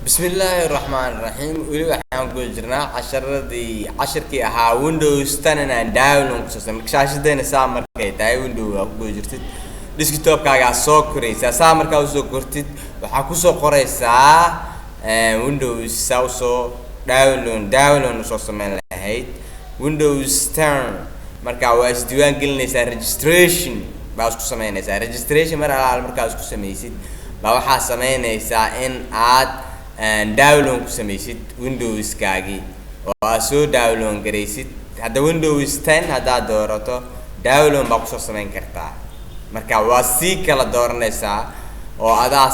بسم الله الرحمن الرحيم ولي waxaan ku jirnaa casharkii ahaa Windows 10 and download ku shaashadeena saa markay tahay Windows ku jirtid desktop-kaaga soo koraysa saa markaa u soo kortid waxa ku soo qoraysaa Windows soo download soo sameyn lahayd Windows 10 markaa waa isdiiwaan gelinaysaa registration baa isku sameynaysaa registration markaa isku sameysid baa waxa sameynaysaa in aad download ku sameysid Windows kaagi oo soo download gareysid hada Windows 10 hada doorato download baa ku soo sameyn kartaa marka waa si kala dooranaysaa oo adaa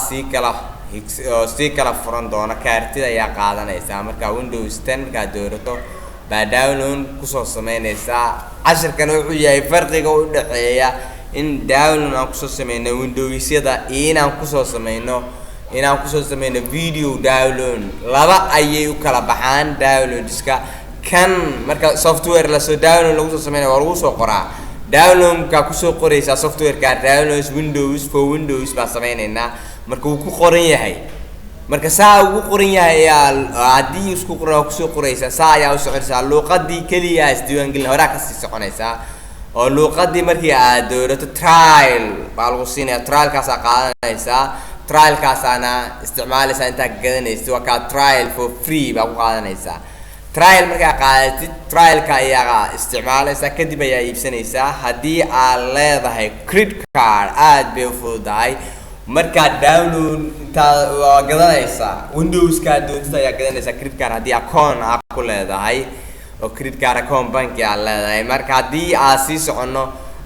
si kala furan doona kaartida ayaa qaadanaysaa marka Windows 10 ka doorato baa download ku soo sameynaysaa casharkan wuxuu yahay farqiga u dhaxeeya in download aan ku soo sameyno Windows-yada inaan ku soo sameyno video download laba ayay u kala baxaan downloadska kan marka software la soo download lagu soo sameynayo waa lagu soo qoraa download ka ku soo qoraysa software ka download Windows for Windows baa sameynayna marka uu ku qoran yahay marka saa uu qoran yahay hadii isku qoraa ku soo qoraysa saa ayaa u soconaysa luqadii kaliya isdiiwaan gelin hore ka sii soconaysa oo luqadii markii aad doorato trial baa lagu siinaya trial kaas qaadanaysa trial kaasana isticmaalaysa inta gadanaysid waa ka trial for free baa ku qaadanaysa trial marka qaadatid trial ka ayaa isticmaalaysa kadib ayaa iibsanaysa hadii aad leedahay credit card aad bay u fududahay marka download inta gadanaysa Windows ka doonta ayaa gadanaysa credit card hadii account aad ku leedahay oo credit card account bank aad leedahay marka hadii aad si socono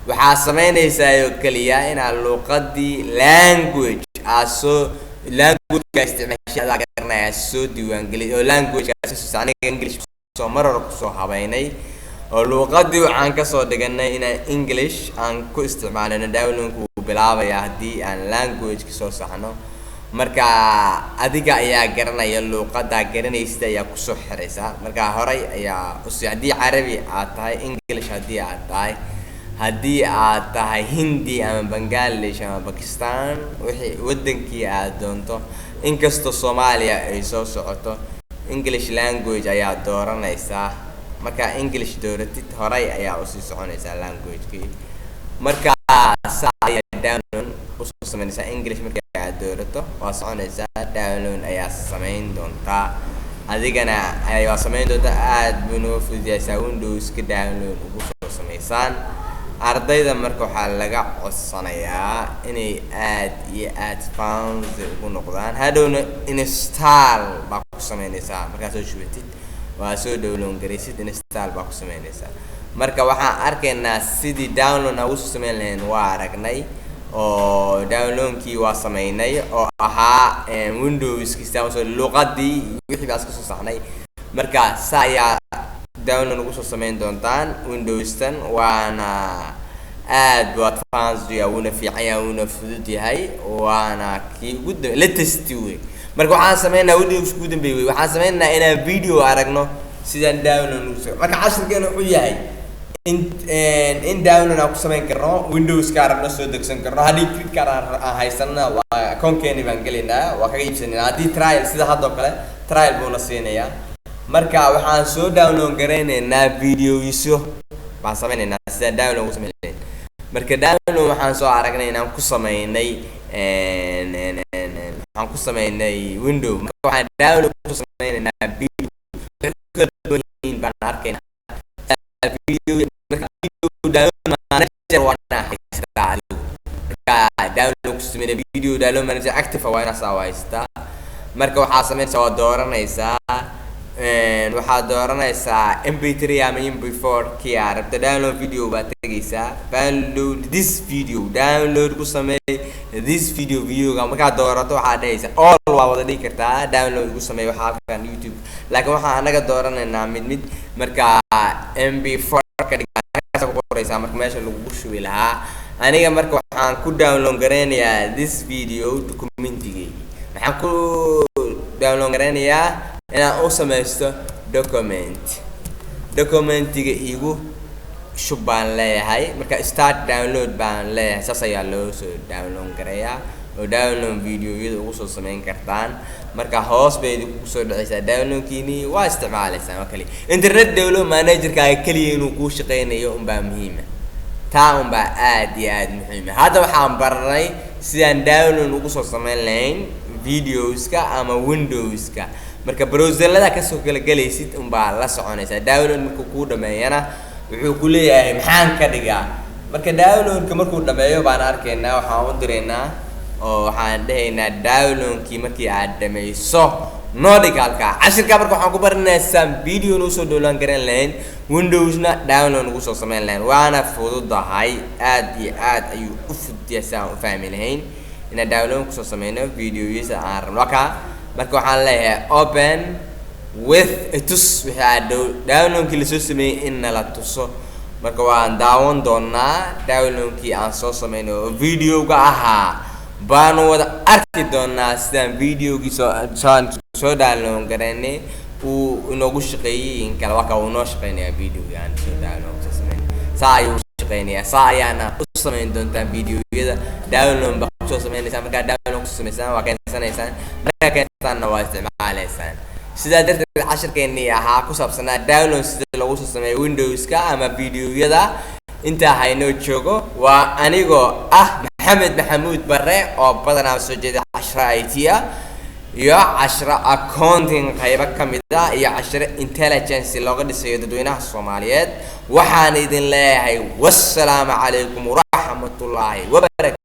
waxa sameynaysaa oo kaliya in luqadii language language isticmaashada garanaya soo diiwaan gelin oo language aniga English soo marar ku soo habeynay oo luqadii waxaan ka soo dhiganay in English aan ku isticmaalno download ku bilaabaya hadii aan language ka soo saxno marka adiga ayaa garanaya luqada garanaysta ayaa ku soo xiraysa marka horay ayaa hadii Carabi aad tahay English hadii aad tahay hadii aad tahay Hindi ama Bangladesh ama Pakistan wixii wadankii aad doonto inkasto Soomaaliya ay soo socoto English language ayaa dooranaysaa marka English dooratid horay ayaa u sii soconaysaa language-kii marka saa download u soo sameynaysaa English marka aad doorato waa soconaysaa download ayaa sameyn doontaa adigana ayaa sameyn doonta aad buu fududeysaa Windows ka download ugu soo sameysaan ardayda marka waxa laga codsanayaa inay aad iyo aad fans ugu noqdaan hadhowna install baa ku sameynaysaa marka soo shubtid waa soo download gareysid install baa ku sameynaysaa marka waxaan arkaynaa sidii download ugu soo sameyn lahayn waa aragnay oo downloadkii waa sameynay oo ahaa Windows kiisa soo luqadii wixii baa soo saxnay marka saa download ugu soo sameyn doontaan Windows 10 waana aad waa fans una fiican una fudud yahay waana kii ugu latest way marka waxaan sameynaa Windows ugu dambeeyay waxaan sameynaa inaan video aragno sidaan download ugu soo marka casharkeena wuxuu yahay in download aan ku sameyn karno Windows ka aragno soo degsan karno hadii click ka haysanna waa account-keena baan gelinaa waa kaga iibsanaa hadii trial sida hadda kale trial buu na siinayaa marka waxaan soo download gareynaynaa videoisyo baan sameynaa sida download ugu sameeyay marka download waxaan soo aragnay inaan ku sameynay waxaan ku sameynay Windows marka waxaan download ku sameynaa video baan arkaynaa video download manager wana haystaa download ku sameynaa video download manager active waa ina saawaysta marka waxaa sameynaysaa waa dooranaysaa waxaa dooranaysaa MP3 ama MP4 kii aad rabto download video baad tagaysaa download this video download ku sameey this video ga marka doorato waxaa dhahaysaa all waa wada dhigi kartaa download ku sameey waxa halkan YouTube laakiin waxaan anaga dooranaynaa mid marka MP4 ka dhigaysaa ku qoraysaa marka meesha lagu shubi lahaa aniga marka waxaan ku download gareynayaa this video documentiga waxaan ku download gareynayaa inaan u sameysto documentiga igu shubaan leeyahay marka start download baan leeyahay saas ayaa loo soo download gareeyaa oo download video-yada ugu soo sameyn kartaan marka hoos bay idinku soo dhacaysaa download-kiini waa isticmaalaysaa oo kale internet download manager-kaaga kaliya inuu kuu shaqeynayo unbaa muhiim ah taa unbaa aad iyo aad muhiim ah hadda waxaan baranay sidaan download ugu soo sameyn lahayn videoska ama windowska marka browserlada ka soo kala galaysid unbaa la soconaysaa download markuu kuu dhameeyana wuxuu ku leeyahay maxaan ka dhigaa marka downloadka markuu dhameeyo baan arkaynaa waxaan u direynaa oo waxaan dhahaynaa downloadkii markii aad dhameyso noo dhig halkaa cashirka marka waxaan ku baranaynaa video noo soo download garan lahayn windowsna download ugu soo sameyn lahayn waana fududahay aad iyo aad ayuu u fududahay saan u fahmi lahayn inaan download ku soo sameyno videoyada aan rabno marka waxaan leeyahay open with tus wixii downloadkii la soo sameeyay in la tuso marka waan daawan doonaa downloadkii aan soo sameeyno oo videoga ahaa baan wada arki doonaa sidaan videogii soo download garanay uu inoogu shaqeeyay in kala waxa uu noo shaqeynaya videoga aan soo download soo sameeyay saa ayuu shaqeynaya saa ayaana u sameyn doontaa videoyada download ba soo sameynaysaa marka download ku sameysaan waa keensanaysaan marka keensanna waa isticmaalaysaan sidaa darteed cashirkeennii ahaa ku saabsanaa download sida lagu soo sameeyo windowska ama videoyada inta haynoo joogo waa anigoo maxamed maxamuud bare oo badanaa soo jeeda 10 IT iyo 10 accounting qaybo kamid ah iyo 10 intelligence looga dhisayo dadweynaha Soomaaliyeed waxaan idin leeyahay wassalaamu calaykum waraxmatullaahi wa barakaatuh